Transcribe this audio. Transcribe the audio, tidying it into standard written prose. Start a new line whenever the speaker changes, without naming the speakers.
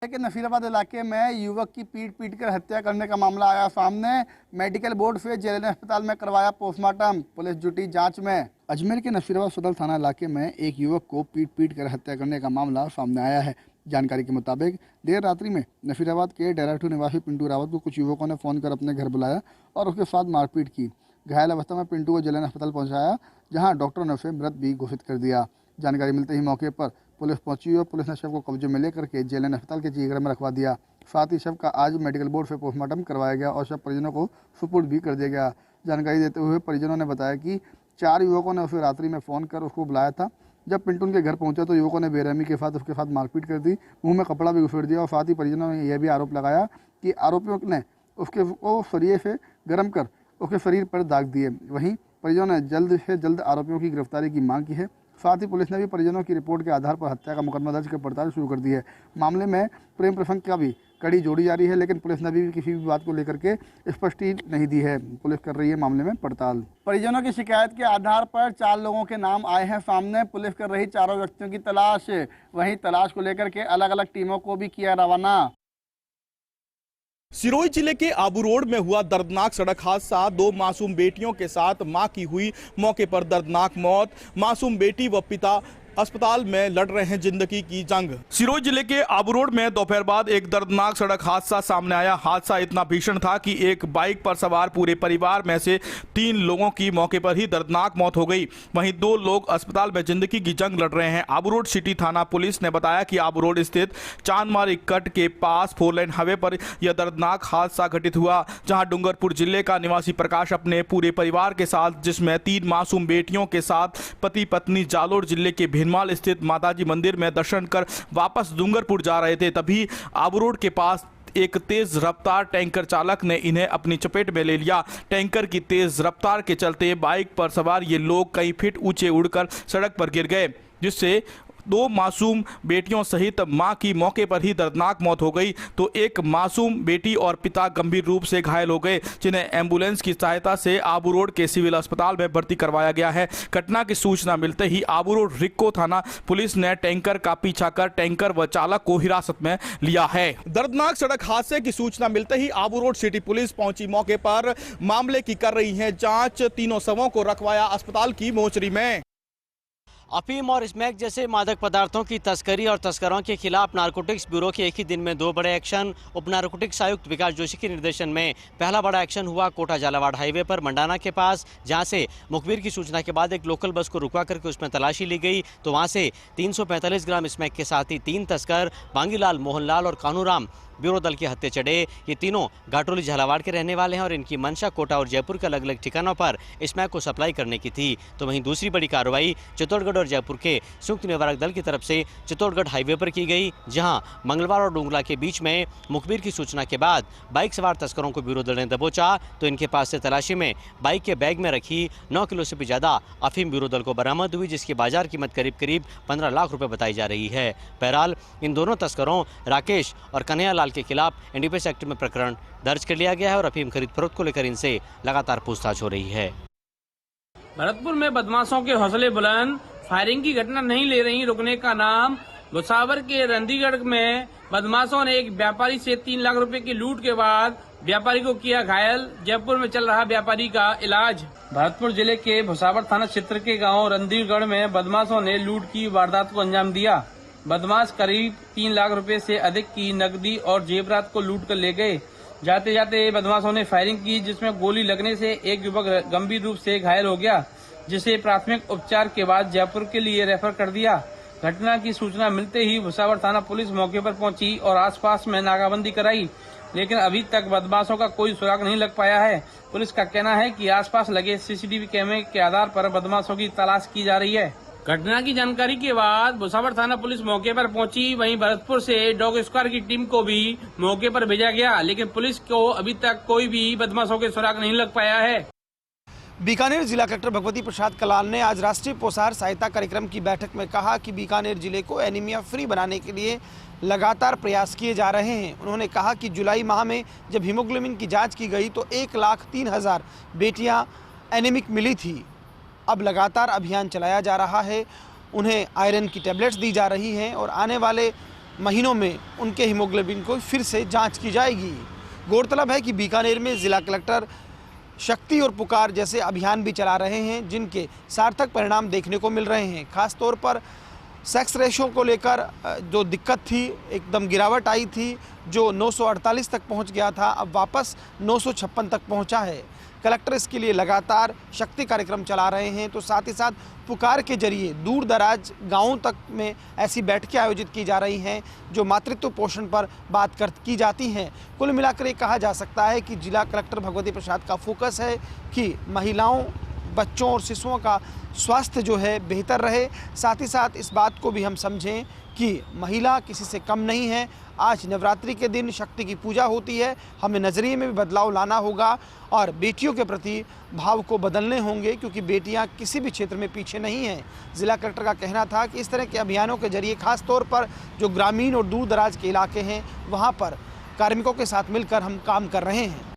के नसीराबाद इलाके में युवक की पीट कर हत्या करने का मामला आया सामने। मेडिकल बोर्ड से जेएलएन अस्पताल में करवाया पोस्टमार्टम, पुलिस जुटी जांच में। अजमेर के नसीराबाद सदर थाना इलाके में एक युवक को पीट कर हत्या करने का मामला सामने आया है। जानकारी के मुताबिक देर रात्रि में नसीराबाद के डेराटू निवासी पिंटू रावत को कुछ युवकों ने फ़ोन कर अपने घर बुलाया और उसके साथ मारपीट की। घायल अवस्था में पिंटू को जेएलएन अस्पताल पहुँचाया, जहाँ डॉक्टरों ने उसे मृत भी घोषित कर दिया। जानकारी मिलते ही मौके पर पुलिस पहुंची और पुलिस ने शव को कब्जे में लेकर के जेएलएन अस्पताल के चीगड़ में रखवा दिया। साथ ही शव का आज मेडिकल बोर्ड से पोस्टमार्टम करवाया गया और शव परिजनों को सुपुर्द भी कर दिया गया। जानकारी देते हुए परिजनों ने बताया कि 4 युवकों ने उसे रात्रि में फ़ोन कर उसको बुलाया था। जब पिंटू उनके घर पहुंचा तो युवकों ने बेरहमी के साथ उसके साथ मारपीट कर दी, मुंह में कपड़ा भी घुसेड़ दिया और साथ ही परिजनों ने यह भी आरोप लगाया कि आरोपियों ने उसको सरिये से गर्म कर उसके शरीर पर दाग दिए। वहीं परिजनों ने जल्द से जल्द आरोपियों की गिरफ्तारी की मांग की है। साथ ही पुलिस ने भी परिजनों की रिपोर्ट के आधार पर हत्या का मुकदमा दर्ज कर पड़ताल शुरू कर दी है। मामले में प्रेम प्रसंग का भी कड़ी जोड़ी जा रही है, लेकिन पुलिस ने भी किसी भी बात को लेकर के स्पष्टि नहीं दी है। पुलिस कर रही है मामले में पड़ताल। परिजनों की शिकायत के आधार पर 4 लोगों के नाम आए हैं सामने। पुलिस कर रही चारों व्यक्तियों की तलाश। वहीं तलाश को लेकर के अलग अलग टीमों को भी किया रवाना।
सिरोही जिले के आबू रोड में हुआ दर्दनाक सड़क हादसा। 2 मासूम बेटियों के साथ मां की हुई मौके पर दर्दनाक मौत। मासूम बेटी व पिता अस्पताल में लड़ रहे हैं जिंदगी की जंग। सिरोही जिले के आबू रोड में दोपहर बाद एक दर्दनाक सड़क हादसा सामने आया। हादसा इतना भीषण था कि एक बाइक पर सवार पूरे परिवार में से 3 लोगों की मौके पर ही दर्दनाक मौत हो गई। वहीं 2 लोग अस्पताल में जिंदगी की जंग लड़ रहे हैं। आबू रोड सिटी थाना पुलिस ने बताया कि आबू रोड स्थित चांदमारी कट के पास 4 लेन हाईवे पर यह दर्दनाक हादसा घटित हुआ, जहां डूंगरपुर जिले का निवासी प्रकाश अपने पूरे परिवार के साथ, जिसमें 3 मासूम बेटियों के साथ पति पत्नी जालोर जिले के भीनमाल स्थित माताजी मंदिर में दर्शन कर वापस डूंगरपुर जा रहे थे। तभी आबू रोड के पास एक तेज रफ्तार टैंकर चालक ने इन्हें अपनी चपेट में ले लिया। टैंकर की तेज रफ्तार के चलते बाइक पर सवार ये लोग कई फीट ऊंचे उड़कर सड़क पर गिर गए, जिससे 2 मासूम बेटियों सहित मां की मौके पर ही दर्दनाक मौत हो गई, तो एक मासूम बेटी और पिता गंभीर रूप से घायल हो गए, जिन्हें एम्बुलेंस की सहायता से आबू रोड के सिविल अस्पताल में भर्ती करवाया गया है। घटना की सूचना मिलते ही आबू रोड रिक्को थाना पुलिस ने टैंकर का पीछा कर टैंकर व चालक को हिरासत में लिया है। दर्दनाक सड़क हादसे की सूचना मिलते ही आबू रोड सिटी पुलिस पहुंची मौके पर, मामले की कर रही है जाँच। 3 शवों को रखवाया अस्पताल की मोर्चरी में।
अफीम और स्मैक जैसे मादक पदार्थों की तस्करी और तस्करों के खिलाफ नारकोटिक्स ब्यूरो के एक ही दिन में 2 बड़े एक्शन। उप नारकोटिक्स आयुक्त विकास जोशी के निर्देशन में पहला बड़ा एक्शन हुआ कोटा झालावाड़ हाईवे पर मंडाना के पास, जहां से मुखबिर की सूचना के बाद एक लोकल बस को रुकवा करके उसमें तलाशी ली गई, तो वहां से 345 ग्राम स्मैक के साथ ही 3 तस्कर बांगीलाल, मोहनलाल और कानूराम ब्यूरो दल के हत्थे चढ़े। ये तीनों घाटोली झालावाड़ के रहने वाले हैं और इनकी मंशा कोटा और जयपुर के अलग अलग ठिकानों पर स्मैक को सप्लाई करने की थी। तो वहीं दूसरी बड़ी कार्रवाई चित्तौड़गढ़ और जयपुर के संयुक्त निवारक दल की तरफ से चित्तौड़गढ़ हाईवे पर की गई, जहां मंगलवार और डूंगला के बीच में मुखबिर की सूचना के बाद बाइक सवार तस्करों को ब्यूरो दल ने दबोचा, तो इनके पास से तलाशी में बाइक के बैग में रखी 9 किलो से भी ज़्यादा अफीम ब्यूरो दल को बरामद हुई, जिसकी बाजार कीमत करीब 15 लाख रुपये बताई जा रही है। बहरहाल इन दोनों तस्करों राकेश और कन्हैयालाल के खिलाफ एनडीपीएस एक्ट में प्रकरण दर्ज कर लिया गया है और अफीम खरीद फरोख्त को लेकर इनसे लगातार पूछताछ हो रही है।
भरतपुर में बदमाशों के हौसले बुलंद, फायरिंग की घटना नहीं ले रही रुकने का नाम। भुसावर के रंदीगढ़ में बदमाशों ने एक व्यापारी से 3 लाख रुपए की लूट के बाद व्यापारी को किया घायल। जयपुर में चल रहा व्यापारी का इलाज। भरतपुर जिले के भुसावर थाना क्षेत्र के गांव रंदीगढ़ में बदमाशों ने लूट की वारदात को अंजाम दिया। बदमाश करीब 3 लाख रुपए से अधिक की नकदी और जेवरात को लूट कर ले गए। जाते जाते बदमाशों ने फायरिंग की, जिसमें गोली लगने से एक युवक गंभीर रूप से घायल हो गया, जिसे प्राथमिक उपचार के बाद जयपुर के लिए रेफर कर दिया। घटना की सूचना मिलते ही भुसावर थाना पुलिस मौके पर पहुंची और आसपास में नाकाबंदी कराई, लेकिन अभी तक बदमाशों का कोई सुराग नहीं लग पाया है। पुलिस का कहना है कि आसपास लगे सीसीटीवी कैमरे के आधार पर बदमाशों की तलाश की जा रही है। घटना की जानकारी के बाद भुसावर थाना पुलिस मौके पर पहुंची। वहीं भरतपुर से डॉग स्क्वाड की टीम को भी मौके पर भेजा गया, लेकिन पुलिस को अभी तक कोई भी बदमाशों के सुराग नहीं लग पाया है।
बीकानेर जिला कलेक्टर भगवती प्रसाद कलाल ने आज राष्ट्रीय पोषाहार सहायता कार्यक्रम की बैठक में कहा कि बीकानेर जिले को एनीमिया फ्री बनाने के लिए लगातार प्रयास किए जा रहे हैं। उन्होंने कहा कि जुलाई माह में जब हीमोग्लोबिन की जांच की गई तो 1,03,000 बेटियां एनीमिक मिली थी। अब लगातार अभियान चलाया जा रहा है, उन्हें आयरन की टैबलेट्स दी जा रही हैं और आने वाले महीनों में उनके हीमोग्लोबिन को फिर से जांच की जाएगी। गौरतलब है कि बीकानेर में जिला कलेक्टर शक्ति और पुकार जैसे अभियान भी चला रहे हैं, जिनके सार्थक परिणाम देखने को मिल रहे हैं। खास तौर पर सेक्स रेशो को लेकर जो दिक्कत थी, एकदम गिरावट आई थी, जो 948 तक पहुंच गया था, अब वापस 956 तक पहुंचा है। कलेक्टर इसके लिए लगातार शक्ति कार्यक्रम चला रहे हैं, तो साथ ही साथ पुकार के जरिए दूर दराज गाँवों तक में ऐसी बैठकें आयोजित की जा रही हैं जो मातृत्व पोषण पर बात की जाती हैं। कुल मिलाकर ये कहा जा सकता है कि जिला कलेक्टर भगवती प्रसाद का फोकस है कि महिलाओं, बच्चों और शिशुओं का स्वास्थ्य जो है बेहतर रहे। साथ ही साथ इस बात को भी हम समझें कि महिला किसी से कम नहीं है। आज नवरात्रि के दिन शक्ति की पूजा होती है, हमें नज़रिए में भी बदलाव लाना होगा और बेटियों के प्रति भाव को बदलने होंगे, क्योंकि बेटियां किसी भी क्षेत्र में पीछे नहीं हैं। जिला कलेक्टर का कहना था कि इस तरह के अभियानों के जरिए खास तौर पर जो ग्रामीण और दूर दराज के इलाके हैं, वहाँ पर कार्मिकों के साथ मिलकर हम काम कर रहे हैं।